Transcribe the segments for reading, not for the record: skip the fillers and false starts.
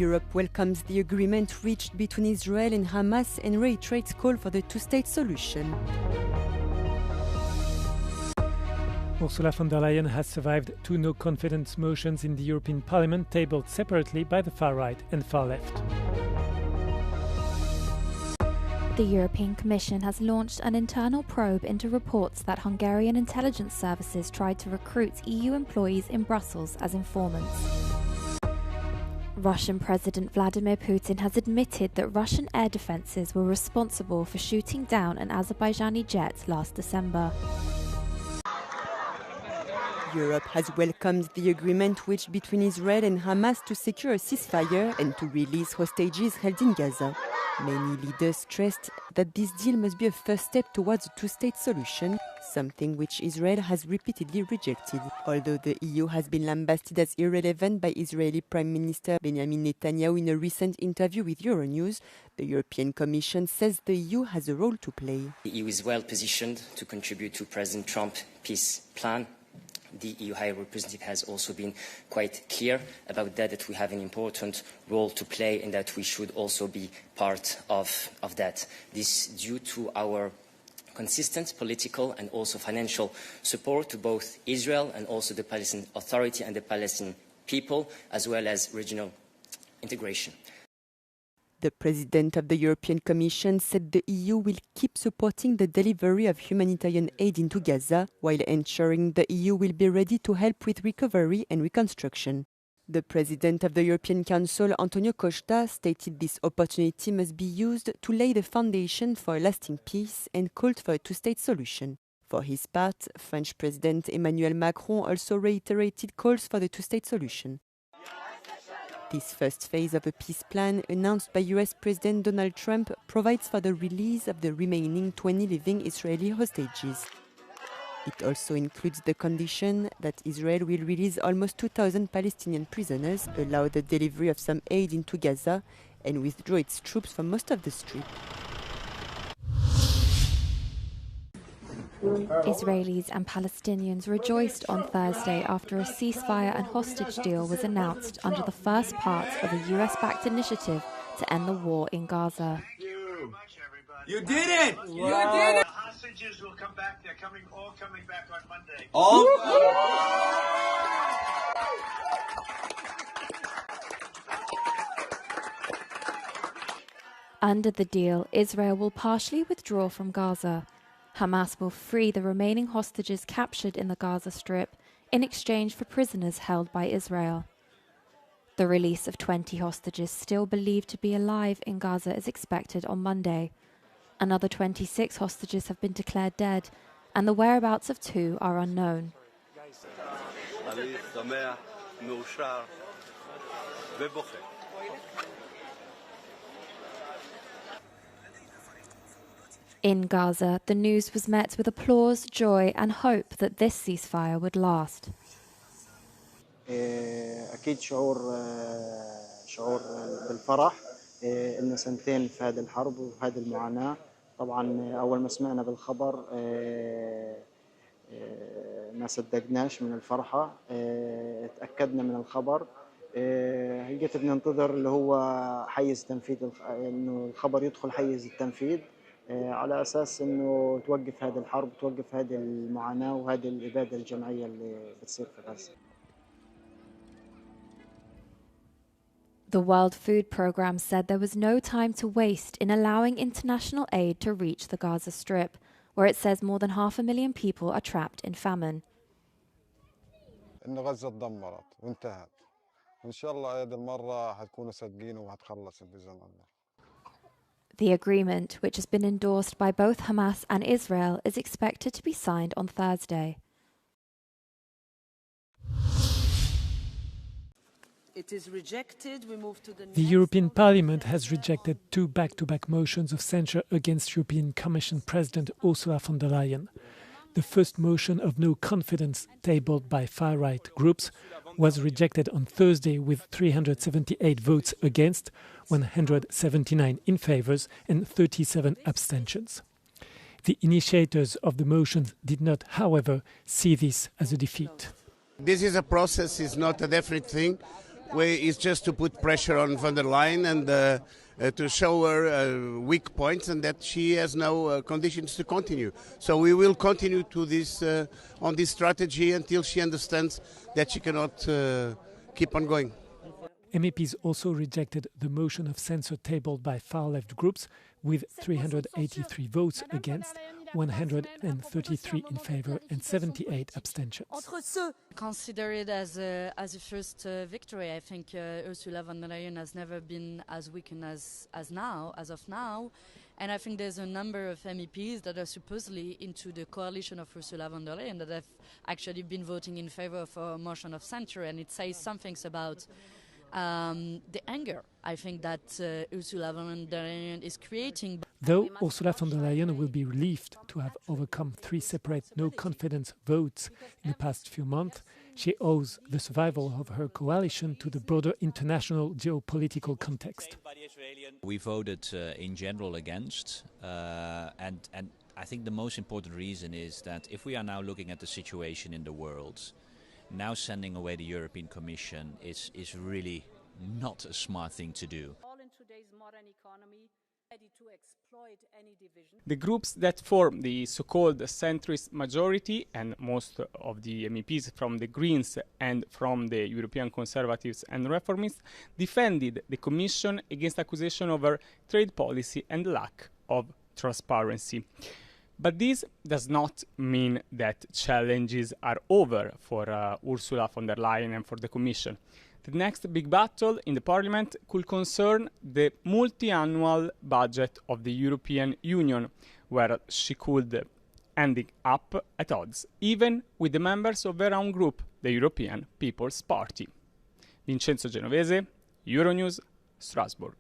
Europe welcomes the agreement reached between Israel and Hamas and reiterates call for the two-state solution. Ursula von der Leyen has survived two no-confidence motions in the European Parliament tabled separately by the far right and far left. The European Commission has launched an internal probe into reports that Hungarian intelligence services tried to recruit EU employees in Brussels as informants. Russian President Vladimir Putin has admitted that Russian air defences were responsible for shooting down an Azerbaijani jet last December. Europe has welcomed the agreement reached between Israel and Hamas to secure a ceasefire and to release hostages held in Gaza. Many leaders stressed that this deal must be a first step towards a two-state solution, something which Israel has repeatedly rejected. Although the EU has been lambasted as irrelevant by Israeli Prime Minister Benjamin Netanyahu in a recent interview with Euronews, the European Commission says the EU has a role to play. The EU is well positioned to contribute to President Trump's peace plan. The EU High Representative has also been quite clear about that we have an important role to play and that we should also be part of that. This is due to our consistent political and also financial support to both Israel and also the Palestinian Authority and the Palestinian people, as well as regional integration. The President of the European Commission said the EU will keep supporting the delivery of humanitarian aid into Gaza, while ensuring the EU will be ready to help with recovery and reconstruction. The President of the European Council, Antonio Costa, stated this opportunity must be used to lay the foundation for a lasting peace and called for a two-state solution. For his part, French President Emmanuel Macron also reiterated calls for the two-state solution. This first phase of a peace plan announced by US President Donald Trump provides for the release of the remaining 20 living Israeli hostages. It also includes the condition that Israel will release almost 2,000 Palestinian prisoners, allow the delivery of some aid into Gaza, and withdraw its troops from most of the Strip. Israelis and Palestinians rejoiced on Thursday after a ceasefire and hostage deal was announced under the first part of a US-backed initiative to end the war in Gaza. You did it! You did it! Hostages will come back. They're all coming back on Monday. All Under the deal, Israel will partially withdraw from Gaza. Hamas will free the remaining hostages captured in the Gaza Strip in exchange for prisoners held by Israel. The release of 20 hostages still believed to be alive in Gaza is expected on Monday. Another 26 hostages have been declared dead, and the whereabouts of 2 are unknown. In Gaza, the news was met with applause, joy, and hope that this ceasefire would last. أكيد شعور بالفرح إن سنتين في هذه الحرب وفي هذه المعاناة. طبعا أول ما سمعنا بالخبر ما صدقناش من الفرحة. تأكدنا من الخبر. هلقيت بننتظر اللي هو حيز تنفيذ إنه الخبر يدخل حيز التنفيذ على أساس إنه توقف هذه الحرب توقف هذه المعاناة وهذه الإبادة الجماعية اللي بتصير في غزة. The World Food Programme said there was no time to waste in allowing international aid to reach the Gaza Strip, where it says more than 500,000 people are trapped in famine. إن غزة اتدمرت وانتهت. إن شاء الله هذه المرة حتكونوا صادقين وهتخلص بإذن الله. The agreement, which has been endorsed by both Hamas and Israel, is expected to be signed on Thursday. It is rejected. We move to The European Parliament has rejected 2 back-to-back motions of censure against European Commission President Ursula von der Leyen. The first motion of no confidence, tabled by far-right groups, was rejected on Thursday with 378 votes against, 179 in favours and 37 abstentions. The initiators of the motions did not, however, see this as a defeat. This is a process, it's not a definite thing. is just to put pressure on von der Leyen and to show her weak points and that she has no conditions to continue. So we will continue to this on this strategy until she understands that she cannot keep on going. MEPs also rejected the motion of censure tabled by far-left groups with 383 votes against, 133 in favour and 78 abstentions. Consider it as a first victory. I think Ursula von der Leyen has never been as weakened as of now. And I think there's a number of MEPs that are supposedly into the coalition of Ursula von der Leyen that have actually been voting in favour of a motion of censure, and it says some things about the anger, I think, that Ursula von der Leyen is creating. Though Ursula von der Leyen will be relieved to have overcome 3 separate no-confidence votes in the past few months, she owes the survival of her coalition to the broader international geopolitical context. We voted in general against, and I think the most important reason is that if we are now looking at the situation in the world, now sending away the European Commission is really not a smart thing to do. The groups that form the so-called centrist majority, and most of the MEPs from the Greens and from the European Conservatives and Reformists, defended the Commission against accusation over trade policy and lack of transparency. But this does not mean that challenges are over for Ursula von der Leyen and for the Commission. The next big battle in the Parliament could concern the multi-annual budget of the European Union, where she could end up at odds, even with the members of her own group, the European People's Party. Vincenzo Genovese, Euronews, Strasbourg.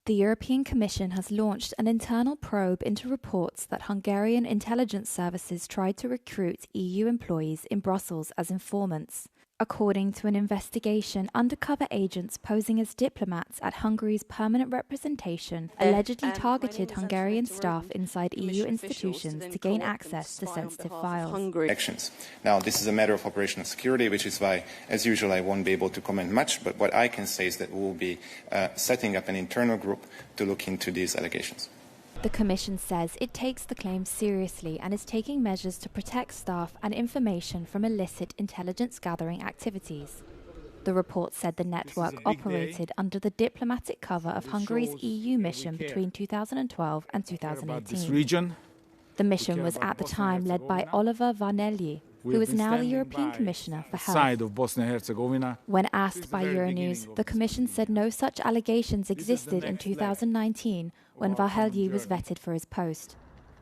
The European Commission has launched an internal probe into reports that Hungarian intelligence services tried to recruit EU employees in Brussels as informants. According to an investigation, undercover agents posing as diplomats at Hungary's permanent representation allegedly targeted Hungarian staff inside EU institutions to gain access to sensitive files. Actions. Now, this is a matter of operational security, which is why, as usual, I won't be able to comment much, but what I can say is that we will be setting up an internal group to look into these allegations. The Commission says it takes the claims seriously and is taking measures to protect staff and information from illicit intelligence gathering activities. The report said the network operated under the diplomatic cover of Hungary's EU mission between 2012 and 2018. The mission was at the time led by Oliver Varnelyi, who is now the European Commissioner for Health. When asked by Euronews, the Commission said no such allegations existed in 2019 when Varhelyi was vetted for his post.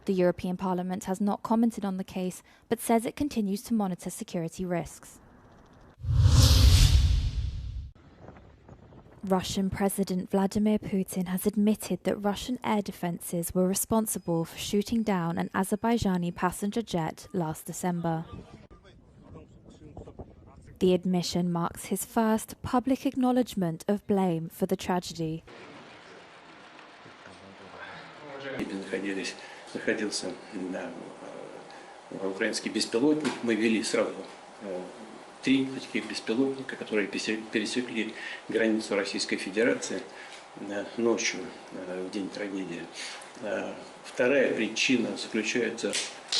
The European Parliament has not commented on the case, but says it continues to monitor security risks. Russian President Vladimir Putin has admitted that Russian air defences were responsible for shooting down an Azerbaijani passenger jet last December. The admission marks his first public acknowledgement of blame for the tragedy. Находился украинский беспилотник. Мы вели сразу 3 таких беспилотника, которые пересекли границу Российской Федерации ночью, в день трагедии. Вторая причина заключается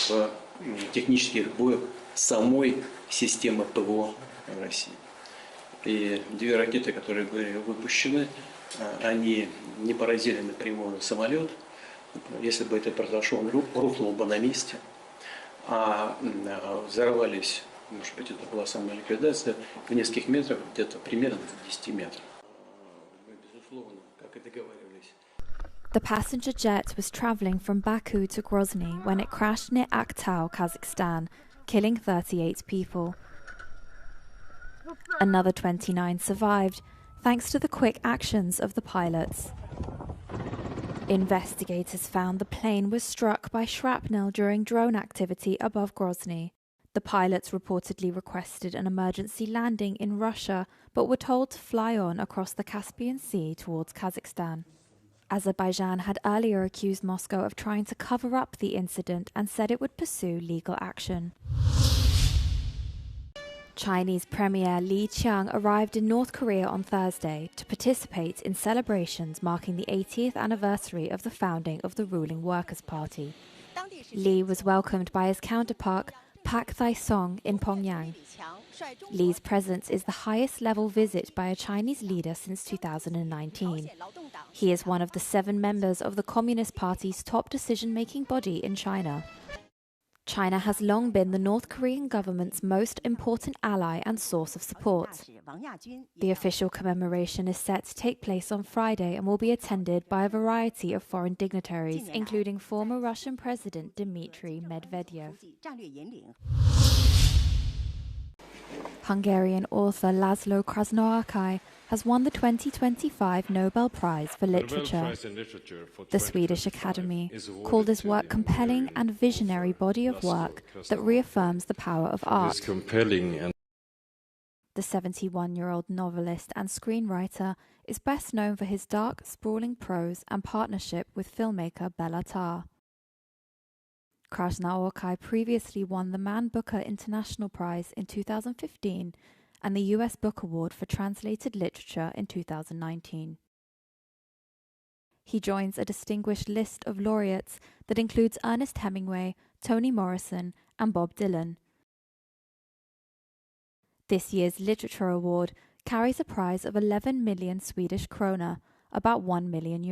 в технических сбоях самой системы ПВО России. И 2 ракеты, которые были выпущены, они не поразили напрямую самолет. Если бы это произошло, он рухнул бы на месте, а взорвались, может быть, это была самоликвидация, в нескольких метрах, где-то примерно в 10 метрах. Безусловно, как и договаривались. The passenger jet was travelling from Baku to Grozny when it crashed near Aktau, Kazakhstan, killing 38 people. Another 29 survived, thanks to the quick actions of the pilots. Investigators found the plane was struck by shrapnel during drone activity above Grozny. The pilots reportedly requested an emergency landing in Russia, but were told to fly on across the Caspian Sea towards Kazakhstan. Azerbaijan had earlier accused Moscow of trying to cover up the incident and said it would pursue legal action. Chinese Premier Li Qiang arrived in North Korea on Thursday to participate in celebrations marking the 80th anniversary of the founding of the ruling Workers' Party. Li was welcomed by his counterpart Pak Thai-song in Pyongyang. Li's presence is the highest level visit by a Chinese leader since 2019. He is one of the 7 members of the Communist Party's top decision-making body in China. China has long been the North Korean government's most important ally and source of support. The official commemoration is set to take place on Friday and will be attended by a variety of foreign dignitaries, including former Russian President Dmitry Medvedev. Hungarian author Laszlo Krasnoarkai has won the 2025 Nobel Prize for Literature. The Swedish Academy called his work compelling and visionary body of work that reaffirms the power of art. The 71-year-old novelist and screenwriter is best known for his dark, sprawling prose and partnership with filmmaker Bela Tarr. Krasnoarkai previously won the Man Booker International Prize in 2015 and the US Book Award for Translated Literature in 2019. He joins a distinguished list of laureates that includes Ernest Hemingway, Toni Morrison, and Bob Dylan. This year's Literature Award carries a prize of 11 million Swedish krona, about €1 million.